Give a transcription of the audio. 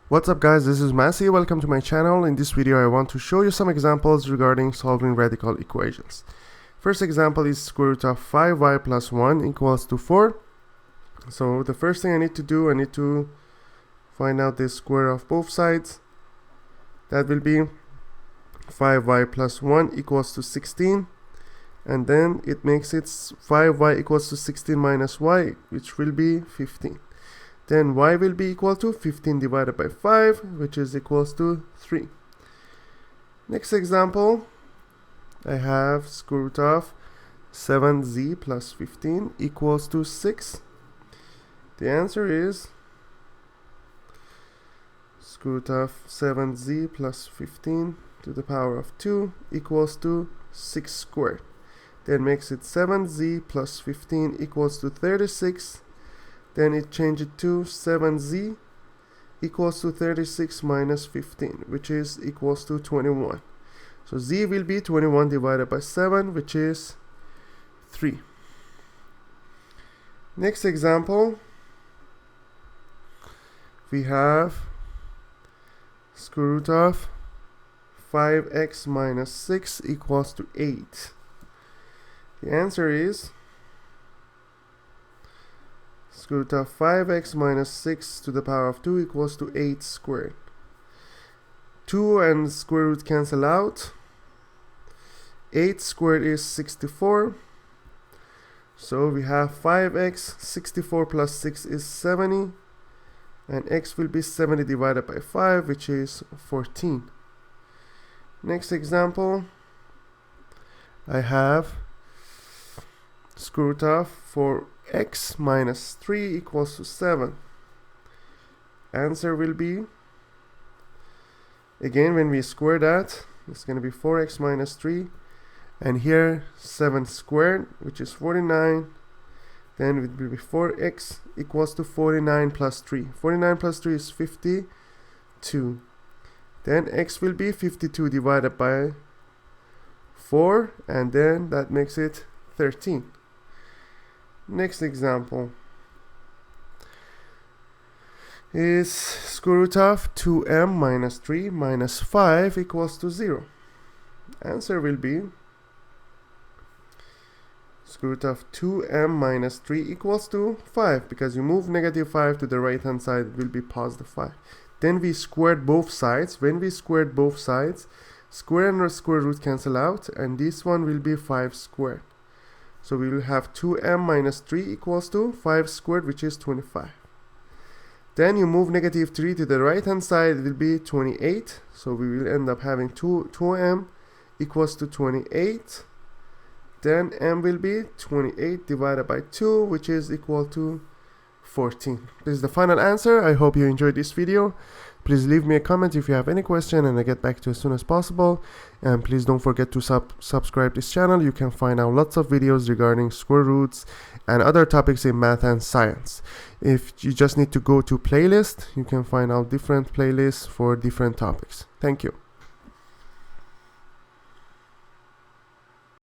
What's up guys, this is Massey. Welcome to my channel. In this video I want to show you some examples regarding solving radical equations. First example is square root of 5y plus 1 equals to 4. So the first thing I need to do, I need to find out the square of both sides. That will be 5y plus 1 equals to 16. And then it makes it 5y equals to 16 minus y, which will be 15. Then y will be equal to 15 divided by 5, which is equals to 3. Next example, I have square root of 7z plus 15 equals to 6. The answer is square root of 7z plus 15 to the power of 2 equals to 6 squared. Then makes it 7z plus 15 equals to 36. Then it changes it to 7z equals to 36 minus 15, which is equals to 21. So z will be 21 divided by 7, which is 3. Next example, we have square root of 5x minus 6 equals to 8. The answer is square root of 5x minus 6 to the power of 2 equals to 8 squared. 2 and square root cancel out. 8 squared is 64. So we have 5x, 64 plus 6 is 70. And x will be 70 divided by 5, which is 14. Next example, I have square root of 4x minus 3 equals to 7. Answer will be, again when we square that, it's going to be 4x minus 3, and here 7 squared, which is 49. Then it will be 4x equals to 49 plus 3. 49 plus 3 is 52. Then x will be 52 divided by 4, and then that makes it 13. Next example is square root of 2m minus 3 minus 5 equals to 0. Answer will be square root of 2m minus 3 equals to 5, because you move negative 5 to the right hand side, it will be positive 5. Then we squared both sides. When we squared both sides, square and square root cancel out, and this one will be 5 squared. So we will have 2m minus 3 equals to 5 squared, which is 25. Then you move negative 3 to the right hand side, it will be 28. So we will end up having 2m equals to 28. Then m will be 28 divided by 2, which is equal to 14. This is the final answer. I hope you enjoyed this video. Please leave me a comment if you have any question, and I'll get back to you as soon as possible. And please don't forget to subscribe this channel. You can find out lots of videos regarding square roots and other topics in math and science. If you just need to go to playlist, you can find out different playlists for different topics. Thank you.